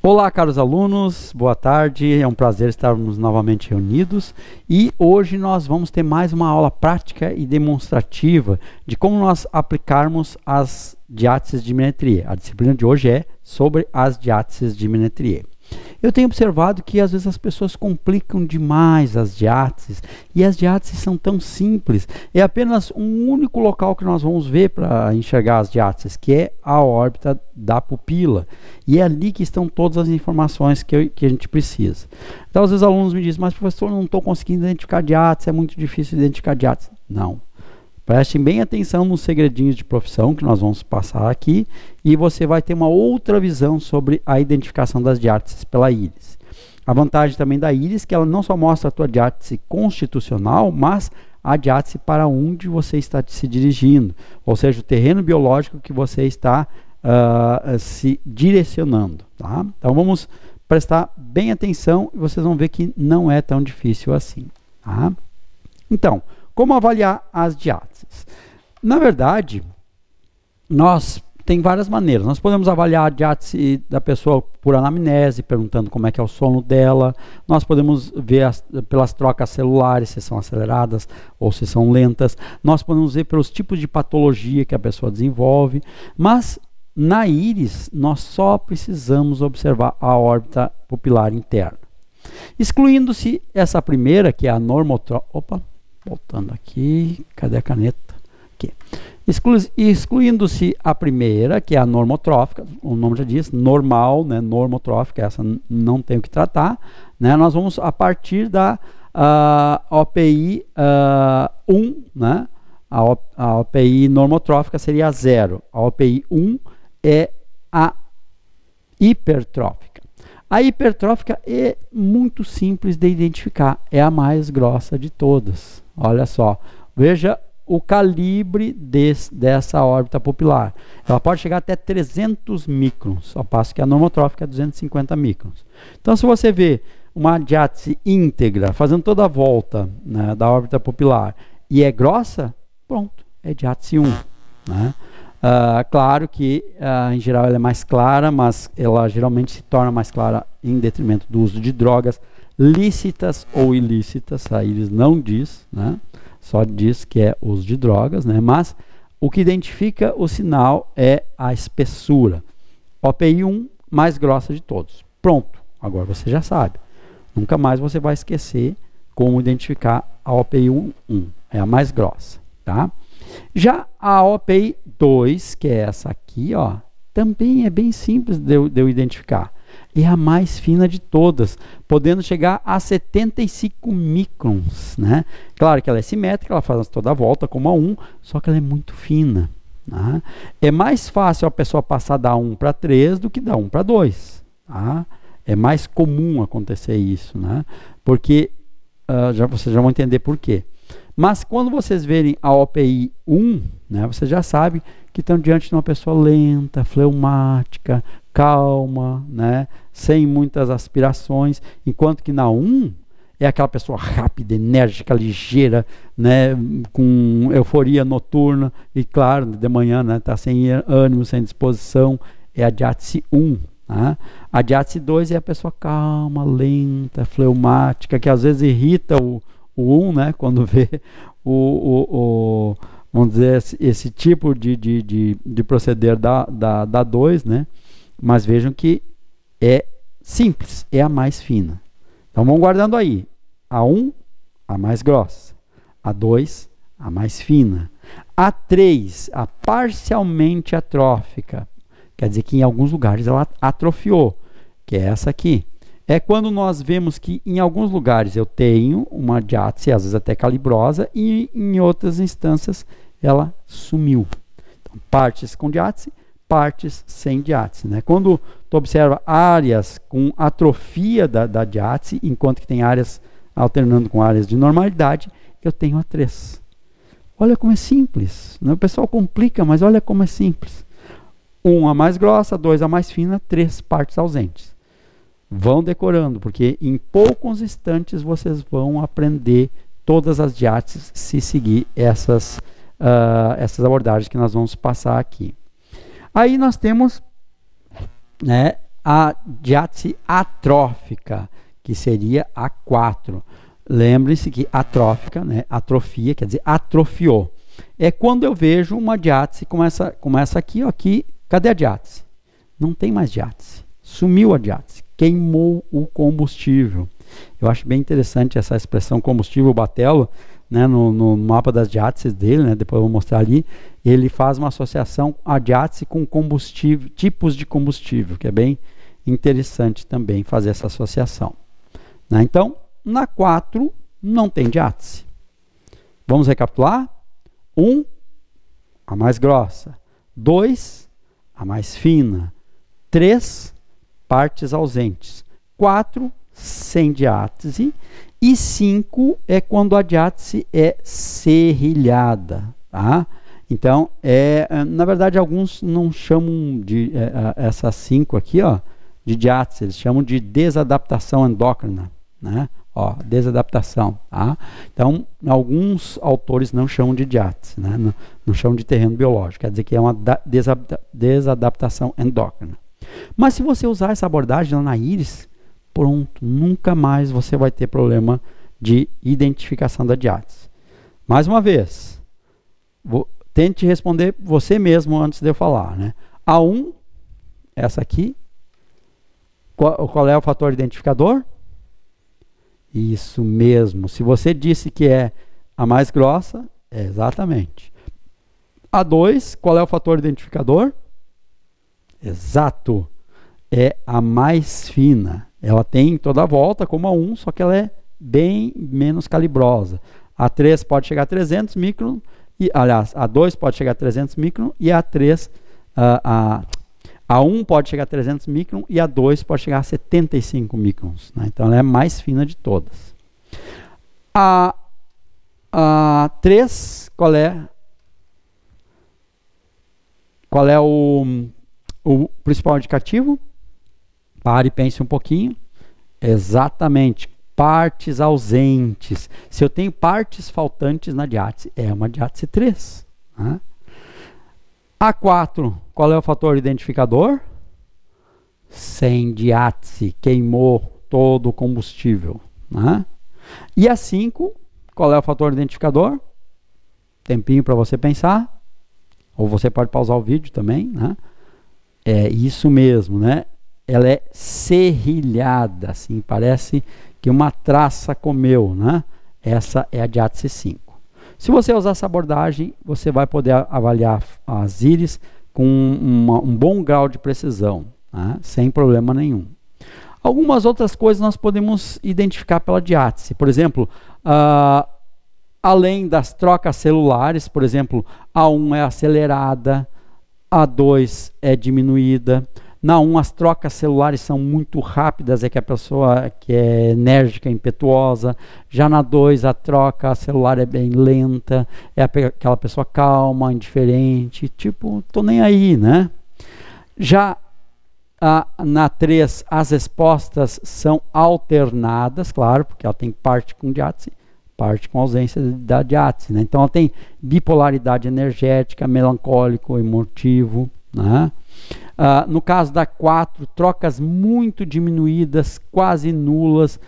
Olá, caros alunos, boa tarde, é um prazer estarmos novamente reunidos e hoje nós vamos ter mais uma aula prática e demonstrativa de como nós aplicarmos as diáteses de Ménetrier. A disciplina de hoje é sobre as diáteses de Ménetrier. Eu tenho observado que às vezes as pessoas complicam demais as diáteses e as diáteses são tão simples. É apenas um único local que nós vamos ver para enxergar as diáteses, que é a órbita da pupila. E é ali que estão todas as informações que a gente precisa. Então às vezes alunos me dizem, mas professor, não estou conseguindo identificar diáteses, é muito difícil identificar diáteses. Não. Prestem bem atenção nos segredinhos de profissão que nós vamos passar aqui e você vai ter uma outra visão sobre a identificação das diáteses pela íris. A vantagem também da íris é que ela não só mostra a tua diátese constitucional, mas a diátese para onde você está se dirigindo, ou seja, o terreno biológico que você está se direcionando. Tá? Então vamos prestar bem atenção e vocês vão ver que não é tão difícil assim. Tá? Então, como avaliar as diáteses? Na verdade, tem várias maneiras. Nós podemos avaliar a diátese da pessoa por anamnese, perguntando como é que é o sono dela. Nós podemos ver pelas trocas celulares, se são aceleradas ou se são lentas. Nós podemos ver pelos tipos de patologia que a pessoa desenvolve. Mas, na íris, nós só precisamos observar a órbita pupilar interna. Excluindo-se essa primeira, que é a normotrófica. Opa! Voltando aqui, cadê a caneta? Aqui. Excluindo-se a primeira, que é a normotrófica, o nome já diz, normal, né? Normotrófica, essa não tem o que tratar, né? Nós vamos a partir da OPI 1, né? A OPI normotrófica seria 0, a OPI 1 é a hipertrófica. A hipertrófica é muito simples de identificar, é a mais grossa de todas. Olha só, veja o calibre dessa órbita pupilar. Ela pode chegar até 300 microns, ao passo que a normotrófica é 250 microns. Então, se você vê uma diátese íntegra, fazendo toda a volta, né, da órbita pupilar, e é grossa, pronto, é diátese 1. Né? Claro que, em geral, ela é mais clara, mas ela geralmente se torna mais clara em detrimento do uso de drogas lícitas ou ilícitas. A íris não diz, né? Só diz que é uso de drogas, né? Mas o que identifica o sinal é a espessura. OPI 1, mais grossa de todos. Pronto, agora você já sabe. Nunca mais você vai esquecer como identificar a OPI 1. É a mais grossa, tá? Já a OPI 2, que é essa aqui, ó, também é bem simples de eu identificar. É a mais fina de todas, podendo chegar a 75 microns, né? Claro que ela é simétrica, ela faz toda a volta como a 1, só que ela é muito fina. Né? É mais fácil a pessoa passar da 1 para 3 do que da 1 para 2. Tá? É mais comum acontecer isso, né? Porque, vocês já vão entender por quê. Mas quando vocês verem a OPI 1, né, vocês já sabem que estão diante de uma pessoa lenta, fleumática, calma, né, sem muitas aspirações, enquanto que na 1 é aquela pessoa rápida, enérgica, ligeira, né, com euforia noturna e, claro, de manhã, né, tá sem ânimo, sem disposição, é a diátese 1. Né? A diátese 2 é a pessoa calma, lenta, fleumática, que às vezes irrita o 1, né, quando vê vamos dizer, esse tipo de proceder da 2, né? Mas vejam que é simples, é a mais fina. Então vamos guardando aí. A 1, a mais grossa. A 2, a mais fina. A 3, a parcialmente atrófica. Quer dizer que em alguns lugares ela atrofiou, que é essa aqui. É quando nós vemos que em alguns lugares eu tenho uma diátese, às vezes até calibrosa, e em outras instâncias ela sumiu. Então, partes com diátese, partes sem diátese. Né? Quando tu observa áreas com atrofia da diátese, enquanto que tem áreas alternando com áreas de normalidade, eu tenho a 3. Olha como é simples. Né? O pessoal complica, mas olha como é simples. 1 a mais grossa, 2 a mais fina, 3 partes ausentes. Vão decorando, porque em poucos instantes vocês vão aprender todas as diáteses se seguir essas abordagens que nós vamos passar aqui. Aí nós temos, né, a diátese atrófica, que seria a 4. Lembre-se que atrófica, né, atrofia, quer dizer, atrofiou. É quando eu vejo uma diátese como essa aqui, ó, aqui, cadê a diátese? Não tem mais diátese. Sumiu a diátese. Queimou o combustível. Eu acho bem interessante essa expressão combustível. O Batello, né, no mapa das diáteses dele, né, depois eu vou mostrar ali, ele faz uma associação a diátese com combustível, tipos de combustível, que é bem interessante também fazer essa associação. Né? Então, na 4 não tem diátese. Vamos recapitular? 1, a mais grossa. 2, a mais fina. 3, partes ausentes. 4, sem diátese. E 5 é quando a diátese é serrilhada. Tá? Então, na verdade, alguns não chamam de essas 5 aqui, ó, de diátese. Eles chamam de desadaptação endócrina. Né? Ó, desadaptação. Tá? Então, alguns autores não chamam de diátese, né? Não chamam de terreno biológico. Quer dizer que é uma desadaptação endócrina. Mas se você usar essa abordagem lá na íris, pronto, nunca mais você vai ter problema de identificação da diátese. Mais uma vez, tente responder você mesmo antes de eu falar. Né? A1, essa aqui, qual é o fator identificador? Isso mesmo. Se você disse que é a mais grossa, é exatamente. A 2, qual é o fator identificador? Exato. É a mais fina. Ela tem toda a volta como a 1, só que ela é bem menos calibrosa. A 3 pode chegar a 300 micron, aliás, a 2 pode chegar a 300 micron e a 3, a 1 pode chegar a 300 micron e a 2 pode chegar a 75 microns. Né? Então, ela é a mais fina de todas. A 3, qual é o principal indicativo? Pare e pense um pouquinho. Exatamente. Partes ausentes. Se eu tenho partes faltantes na diátese, é uma diátese 3. Né? A4, qual é o fator identificador? Sem diátese, queimou todo o combustível. Né? E a 5, qual é o fator identificador? Tempinho para você pensar. Ou você pode pausar o vídeo também. Né? É isso mesmo, né? Ela é serrilhada, assim, parece que uma traça comeu. Né? Essa é a diátese 5. Se você usar essa abordagem, você vai poder avaliar as íris com um bom grau de precisão, né? Sem problema nenhum. Algumas outras coisas nós podemos identificar pela diátese. Por exemplo, além das trocas celulares, por exemplo, a 1 é acelerada, a 2 é diminuída. Na 1, as trocas celulares são muito rápidas, é que a pessoa que é enérgica, impetuosa. Já na 2, a troca celular é bem lenta, é aquela pessoa calma, indiferente, tipo, tô nem aí, né? Já na 3, as respostas são alternadas, claro, porque ela tem parte com diátese, parte com ausência da diátese, né? Então, ela tem bipolaridade energética, melancólico, emotivo, né? No caso da 4, trocas muito diminuídas, quase nulas,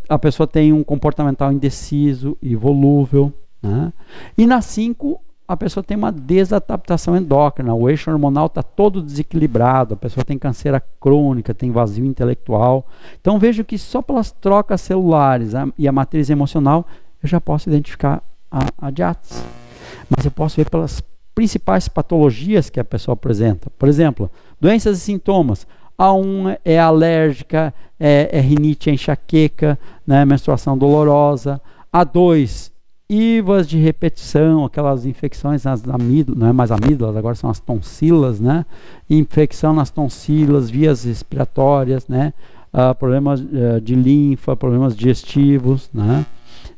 a pessoa tem um comportamental indeciso e volúvel. Né? E na 5, a pessoa tem uma desadaptação endócrina, o eixo hormonal está todo desequilibrado, a pessoa tem canseira crônica, tem vazio intelectual. Então vejo que só pelas trocas celulares e a matriz emocional eu já posso identificar a diátese. Mas eu posso ver pelas principais patologias que a pessoa apresenta. Por exemplo, doenças e sintomas. A 1 é alérgica, é rinite, é enxaqueca, né, menstruação dolorosa. A 2, IVAs de repetição, aquelas infecções nas amígdalas, não é mais amígdalas, agora são as tonsilas, né? Infecção nas tonsilas, vias respiratórias, né? Problemas de linfa, problemas digestivos, né?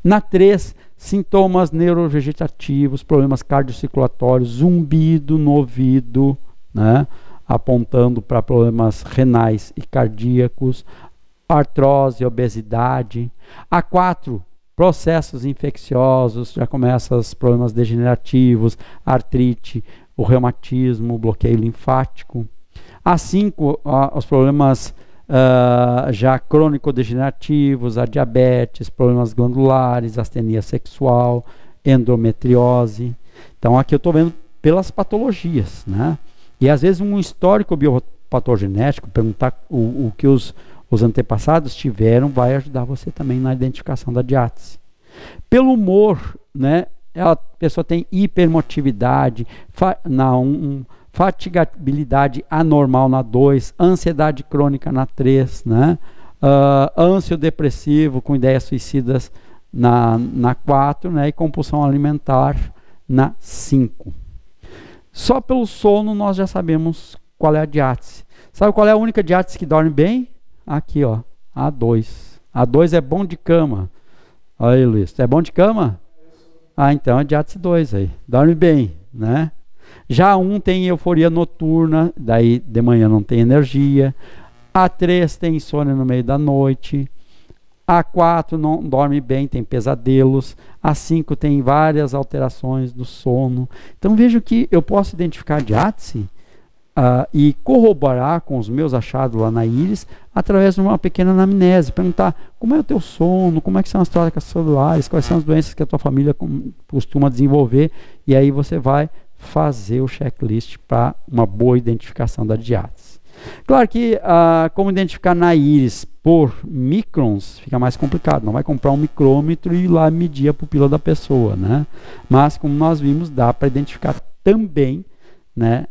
Na 3, sintomas neurovegetativos, problemas cardiocirculatórios, zumbido no ouvido, né? Apontando para problemas renais e cardíacos, artrose, obesidade. A 4, processos infecciosos, já começam os problemas degenerativos, artrite, o reumatismo, o bloqueio linfático. A 5, os problemas já crônico-degenerativos, a diabetes, problemas glandulares, astenia sexual, endometriose. Então aqui eu estou vendo pelas patologias, né? E às vezes um histórico biopatogenético, perguntar o que os antepassados tiveram, vai ajudar você também na identificação da diátese. Pelo humor, né? A pessoa tem hipermotividade, fatigabilidade anormal na 2, ansiedade crônica na 3, né? Ansiodepressivo com ideias suicidas na 4, né? E compulsão alimentar na 5. Só pelo sono nós já sabemos qual é a diátese. Sabe qual é a única diátese que dorme bem? Aqui, ó, a 2. A 2 é bom de cama. Olha aí, Luiz, é bom de cama? Ah, então é diátese 2 aí. Dorme bem, né? Já a 1 tem euforia noturna, daí de manhã não tem energia. A 3 tem insônia no meio da noite. A 4 não dorme bem, tem pesadelos. A 5 tem várias alterações do sono. Então vejo que eu posso identificar a diátese e corroborar com os meus achados lá na íris através de uma pequena anamnese, perguntar como é o teu sono, como é que são as trocas celulares, quais são as doenças que a tua família costuma desenvolver, e aí você vai fazer o checklist para uma boa identificação da diátese. Claro que como identificar na íris por microns fica mais complicado, não vai comprar um micrômetro e ir lá medir a pupila da pessoa, né? Mas como nós vimos, dá para identificar também, né,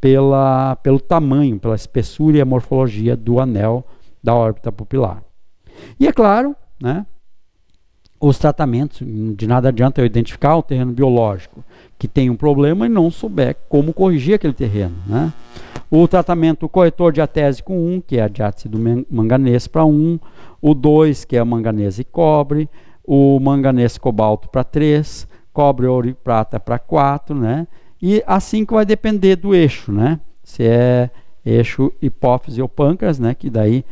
pelo tamanho, pela espessura e a morfologia do anel da órbita pupilar. E é claro, né, os tratamentos, de nada adianta eu identificar o terreno biológico que tem um problema e não souber como corrigir aquele terreno, né? O tratamento corretor diatésico 1, que é a diátese do manganês para 1, o 2, que é manganês e cobre, o manganês cobalto para 3, cobre, ouro e prata para 4, né? E a 5 vai depender do eixo, né? Se é eixo hipófise ou pâncreas, né? Que daí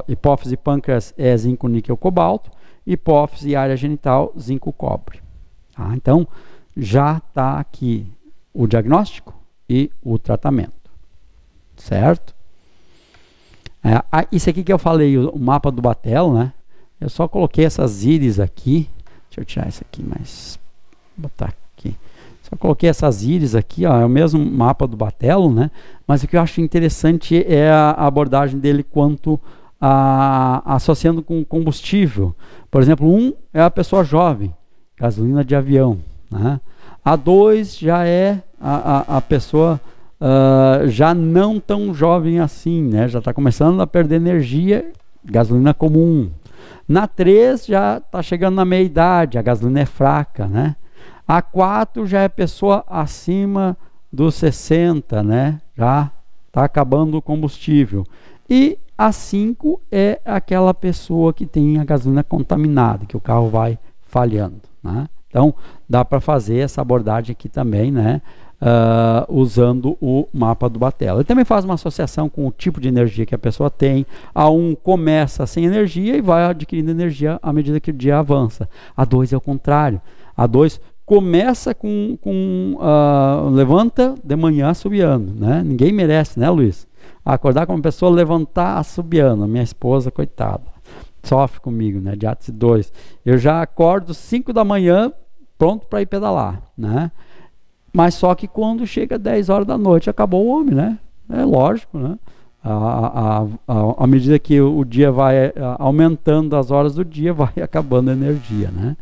hipófise e pâncreas é zinco, níquel, cobalto, hipófise e área genital, zinco, cobre. Tá? Então, já está aqui o diagnóstico e o tratamento, certo? Isso aqui que eu falei, o mapa do Battelo, né? Eu só coloquei essas íris aqui. Deixa eu tirar isso aqui, mas botar aqui. Só coloquei essas íris aqui, ó, é o mesmo mapa do Battelo, né? Mas o que eu acho interessante é a abordagem dele quanto associando com combustível. Por exemplo, 1 é a pessoa jovem, gasolina de avião, né? A 2 já é a pessoa já não tão jovem assim, né? Já está começando a perder energia, gasolina comum. Na 3 já está chegando na meia idade, a gasolina é fraca, né? A 4 já é pessoa acima dos 60, né? Já está acabando o combustível. E a 5 é aquela pessoa que tem a gasolina contaminada, que o carro vai falhando, né? Então, dá para fazer essa abordagem aqui também, né? Usando o mapa do Battelo. Ele também faz uma associação com o tipo de energia que a pessoa tem. A 1 começa sem energia e vai adquirindo energia à medida que o dia avança. A 2 é o contrário. A 2 começa levanta de manhã assobiando, né? Ninguém merece, né, Luiz? Acordar com uma pessoa, levantar assobiando. Minha esposa, coitada, sofre comigo, né? Diátese 2. Eu já acordo 5 da manhã, pronto para ir pedalar, né? Mas só que quando chega 10 horas da noite, acabou o homem, né? É lógico, né? À medida que o dia vai aumentando as horas do dia, vai acabando a energia, né?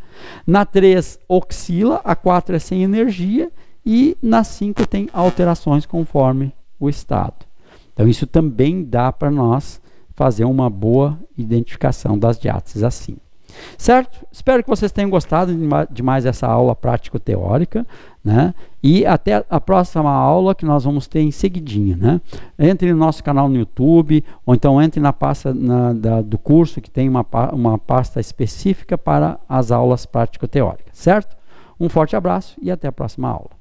Na 3 oscila, a 4 é sem energia e na 5 tem alterações conforme o estado. Então isso também dá para nós fazer uma boa identificação das diáteses assim. Certo? Espero que vocês tenham gostado de mais essa aula prático-teórica, né? E até a próxima aula que nós vamos ter em seguidinha, né? Entre no nosso canal no YouTube, ou então entre na pasta do curso, que tem uma pasta específica para as aulas prático-teóricas, certo? Um forte abraço e até a próxima aula.